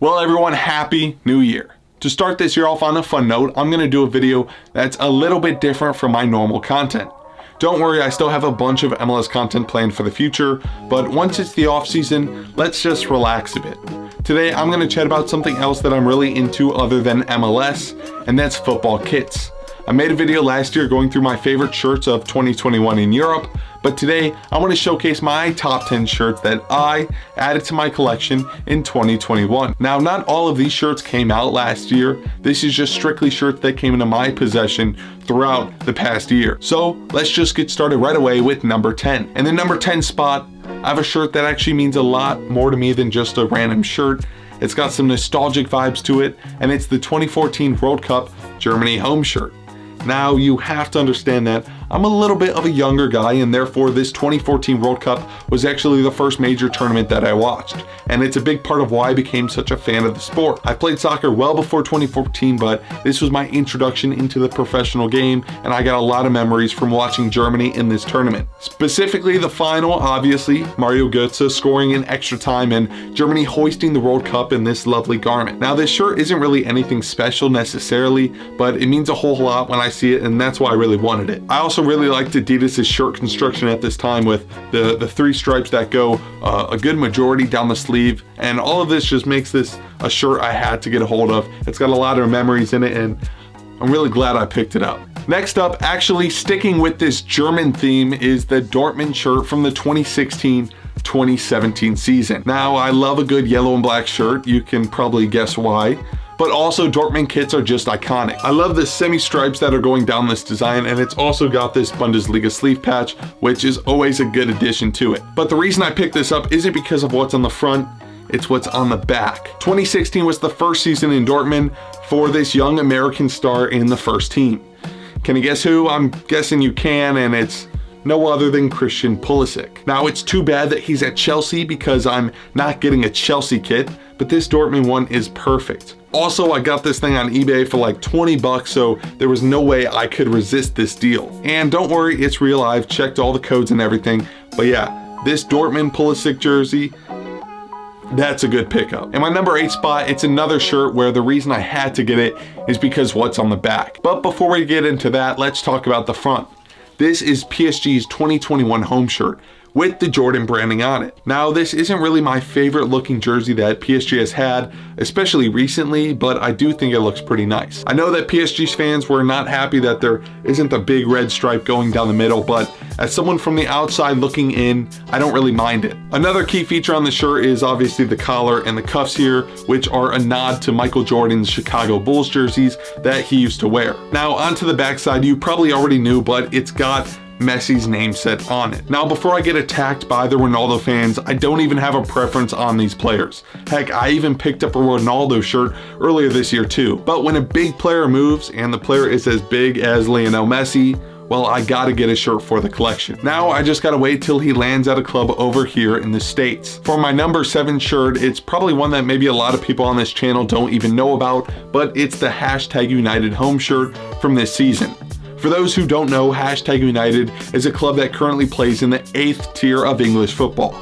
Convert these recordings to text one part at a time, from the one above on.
Well everyone, happy new year. To start this year off on a fun note, I'm going to do a video that's a little bit different from my normal content. Don't worry, I still have a bunch of MLS content planned for the future, but once it's the off season, let's just relax a bit. Today I'm going to chat about something else that I'm really into other than MLS, and that's football kits. I made a video last year going through my favorite shirts of 2021 in Europe, but today I want to showcase my top 10 shirts that I added to my collection in 2021. Now, not all of these shirts came out last year. This is just strictly shirts that came into my possession throughout the past year. So let's just get started right away with number 10. In the number 10 spot, I have a shirt that actually means a lot more to me than just a random shirt. It's got some nostalgic vibes to it, and it's the 2014 World Cup PSG Home Shirt. Now, you have to understand that I'm a little bit of a younger guy, and therefore this 2014 World Cup was actually the first major tournament that I watched, and it's a big part of why I became such a fan of the sport. I played soccer well before 2014, but this was my introduction into the professional game, and I got a lot of memories from watching Germany in this tournament. Specifically the final, obviously, Mario Götze scoring in extra time and Germany hoisting the World Cup in this lovely garment. Now, this shirt isn't really anything special necessarily, but it means a whole lot when I see it, and that's why I really wanted it. I also really liked Adidas' shirt construction at this time with the three stripes that go a good majority down the sleeve, and all of this just makes this a shirt I had to get a hold of. It's got a lot of memories in it, and I'm really glad I picked it up. Next up, actually sticking with this German theme, is the Dortmund shirt from the 2016-2017 season. Now, I love a good yellow and black shirt. You can probably guess why. But also, Dortmund kits are just iconic. I love the semi-stripes that are going down this design, and it's also got this Bundesliga sleeve patch, which is always a good addition to it. But the reason I picked this up isn't because of what's on the front, it's what's on the back. 2016 was the first season in Dortmund for this young American star in the first team. Can you guess who? I'm guessing you can, and it's no other than Christian Pulisic. Now, it's too bad that he's at Chelsea because I'm not getting a Chelsea kit, but this Dortmund one is perfect. Also, I got this thing on eBay for like 20 bucks, so there was no way I could resist this deal. And don't worry, it's real. I've checked all the codes and everything. But yeah, this Dortmund Pulisic jersey, that's a good pickup. In my number 8 spot, it's another shirt where the reason I had to get it is because what's on the back. But before we get into that, let's talk about the front. This is PSG's 2021 home shirt with the Jordan branding on it. Now, this isn't really my favorite looking jersey that PSG has had, especially recently, but I do think it looks pretty nice. I know that PSG's fans were not happy that there isn't a big red stripe going down the middle, but as someone from the outside looking in, I don't really mind it. Another key feature on the shirt is obviously the collar and the cuffs here, which are a nod to Michael Jordan's Chicago Bulls jerseys that he used to wear. Now, onto the backside, you probably already knew, but it's got Messi's name set on it. Now, before I get attacked by the Ronaldo fans, I don't even have a preference on these players. Heck, I even picked up a Ronaldo shirt earlier this year too. But when a big player moves and the player is as big as Lionel Messi, well, I gotta get a shirt for the collection. Now, I just gotta wait till he lands at a club over here in the States. For my number 7 shirt, it's probably one that maybe a lot of people on this channel don't even know about, but it's the #United home shirt from this season. For those who don't know, #United is a club that currently plays in the 8th tier of English football.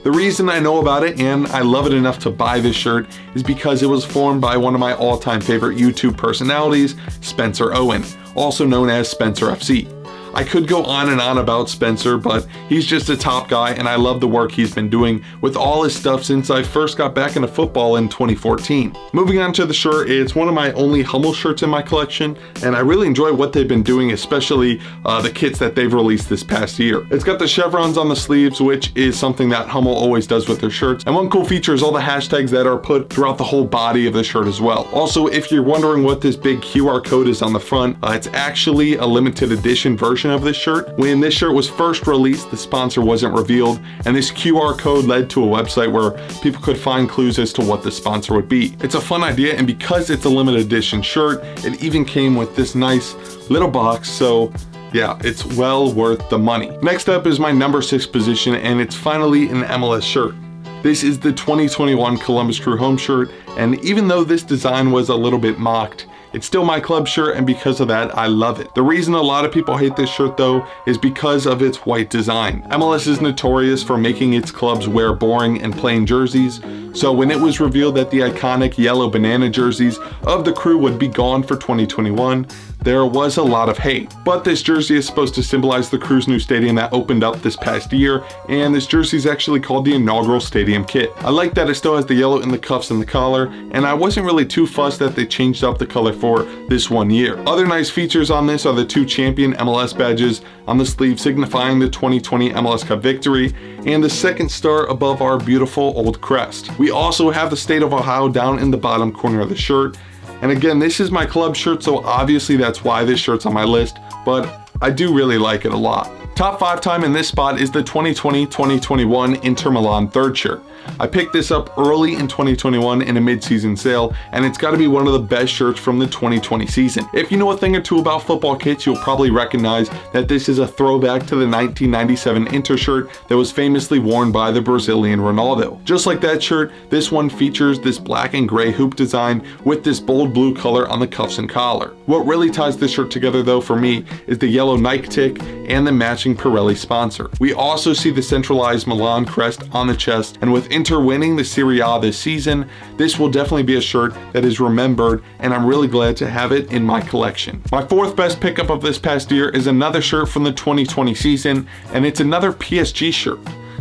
The reason I know about it and I love it enough to buy this shirt is because it was formed by one of my all-time favorite YouTube personalities, Spencer Owen, also known as Spencer FC. I could go on and on about Spencer, but he's just a top guy, and I love the work he's been doing with all his stuff since I first got back into football in 2014. Moving on to the shirt, it's one of my only Hummel shirts in my collection, and I really enjoy what they've been doing, especially the kits that they've released this past year. It's got the chevrons on the sleeves, which is something that Hummel always does with their shirts, and one cool feature is all the hashtags that are put throughout the whole body of the shirt as well. Also, if you're wondering what this big QR code is on the front, it's actually a limited edition version of this shirt. When this shirt was first released, the sponsor wasn't revealed, and this QR code led to a website where people could find clues as to what the sponsor would be. It's a fun idea, and because it's a limited edition shirt, it even came with this nice little box, so yeah, it's well worth the money. Next up is my number 6 position, and it's finally an MLS shirt. This is the 2021 Columbus Crew home shirt, and even though this design was a little bit mocked, It's still my club shirt, and because of that, I love it. The reason a lot of people hate this shirt though is because of its white design. MLS is notorious for making its clubs wear boring and plain jerseys, so when it was revealed that the iconic yellow banana jerseys of the Crew would be gone for 2021, there was a lot of hate. But this jersey is supposed to symbolize the Crew's new stadium that opened up this past year, and this jersey is actually called the inaugural stadium kit. I like that it still has the yellow in the cuffs and the collar, and I wasn't really too fussed that they changed up the color for this one year. Other nice features on this are the 2 champion MLS badges on the sleeve signifying the 2020 MLS Cup victory, and the second star above our beautiful old crest. We also have the state of Ohio down in the bottom corner of the shirt. And again, this is my club shirt, so obviously that's why this shirt's on my list, but I do really like it a lot. Top 5 time in this spot is the 2020-2021 Inter Milan 3rd shirt. I picked this up early in 2021 in a mid-season sale, and it's got to be one of the best shirts from the 2020 season. If you know a thing or two about football kits, you'll probably recognize that this is a throwback to the 1997 Inter shirt that was famously worn by the Brazilian Ronaldo. Just like that shirt, this one features this black and gray hoop design with this bold blue color on the cuffs and collar. What really ties this shirt together though for me is the yellow Nike tick and the matching Pirelli sponsor. We also see the centralized Milan crest on the chest, and with Inter winning the Serie A this season, this will definitely be a shirt that is remembered, and I'm really glad to have it in my collection. My 4th best pickup of this past year is another shirt from the 2020 season, and it's another PSG shirt.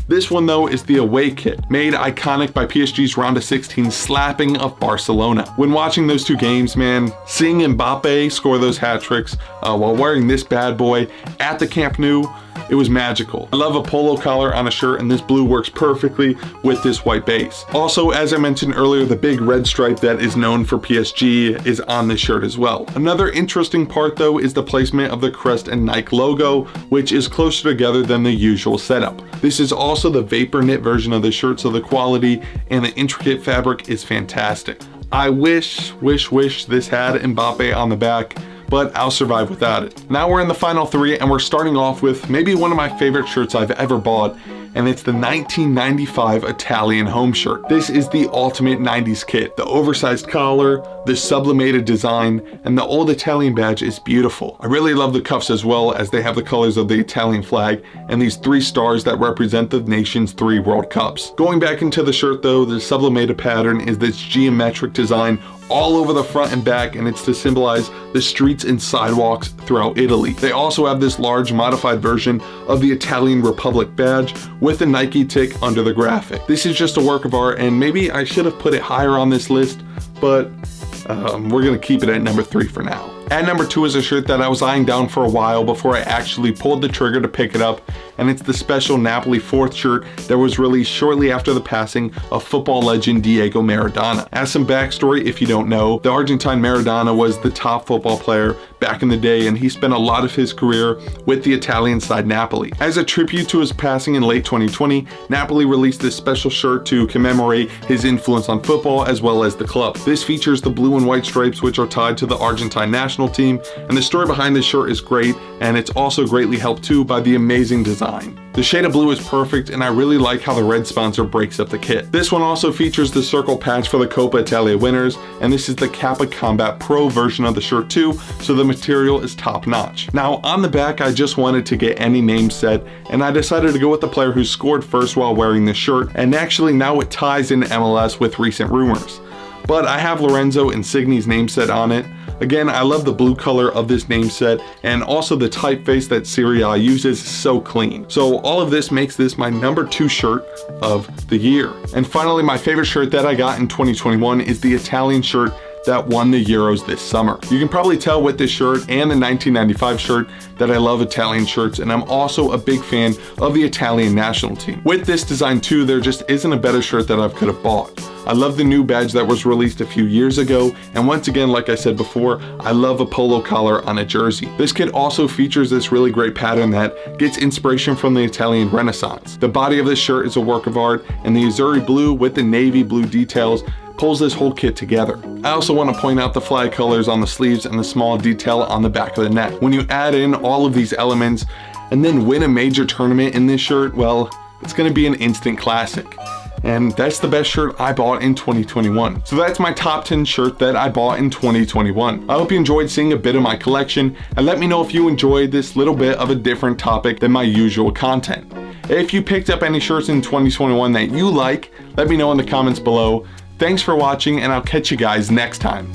This one though is the away kit, made iconic by PSG's round of 16 slapping of Barcelona. When watching those 2 games, man, seeing Mbappe score those hat tricks while wearing this bad boy at the Camp Nou, it was magical. I love a polo collar on a shirt, and this blue works perfectly with this white base. Also, as I mentioned earlier, the big red stripe that is known for PSG is on this shirt as well. Another interesting part though is the placement of the crest and Nike logo, which is closer together than the usual setup. This is also the vapor knit version of the shirt, so the quality and the intricate fabric is fantastic. I wish this had Mbappe on the back, but I'll survive without it. Now we're in the final 3, and we're starting off with maybe one of my favorite shirts I've ever bought, and it's the 1995 Italian Home Shirt. This is the ultimate 90s kit. The oversized collar, the sublimated design, and the old Italian badge is beautiful. I really love the cuffs as well, as they have the colors of the Italian flag and these 3 stars that represent the nation's 3 World Cups. Going back into the shirt though, the sublimated pattern is this geometric design all over the front and back, and it's to symbolize the streets and sidewalks throughout Italy. They also have this large modified version of the Italian Republic badge with the Nike tick under the graphic. This is just a work of art, and maybe I should have put it higher on this list, but we're gonna keep it at number 3 for now. At number 2 is a shirt that I was eyeing down for a while before I actually pulled the trigger to pick it up, and it's the special Napoli 4th shirt that was released shortly after the passing of football legend Diego Maradona. As some backstory, if you don't know, the Argentine Maradona was the top football player back in the day, and he spent a lot of his career with the Italian side Napoli. As a tribute to his passing in late 2020, Napoli released this special shirt to commemorate his influence on football as well as the club. This features the blue and white stripes, which are tied to the Argentine national team, and the story behind this shirt is great, and it's also greatly helped too by the amazing design. The shade of blue is perfect, and I really like how the red sponsor breaks up the kit. This one also features the circle patch for the Coppa Italia winners, and this is the Kappa Combat Pro version of the shirt too, so the material is top notch. Now on the back, I just wanted to get any name set, and I decided to go with the player who scored first while wearing this shirt, and actually now it ties in MLS with recent rumors. But I have Lorenzo Insigne's name set on it. Again, I love the blue color of this name set, and also the typeface that Serie A uses is so clean. So all of this makes this my number 2 shirt of the year. And finally, my favorite shirt that I got in 2021 is the Italian shirt that won the Euros this summer. You can probably tell with this shirt and the 1995 shirt that I love Italian shirts, and I'm also a big fan of the Italian national team. With this design too, there just isn't a better shirt that I could have bought. I love the new badge that was released a few years ago, and once again, like I said before, I love a polo collar on a jersey. This kit also features this really great pattern that gets inspiration from the Italian Renaissance. The body of this shirt is a work of art, and the Azzurri blue with the navy blue details pulls this whole kit together. I also want to point out the flag colors on the sleeves and the small detail on the back of the neck. When you add in all of these elements and then win a major tournament in this shirt, well, it's going to be an instant classic. and that's the best shirt I bought in 2021. So that's my top 10 shirt that I bought in 2021. I hope you enjoyed seeing a bit of my collection, and let me know if you enjoyed this little bit of a different topic than my usual content. If you picked up any shirts in 2021 that you like, let me know in the comments below. Thanks for watching, and I'll catch you guys next time.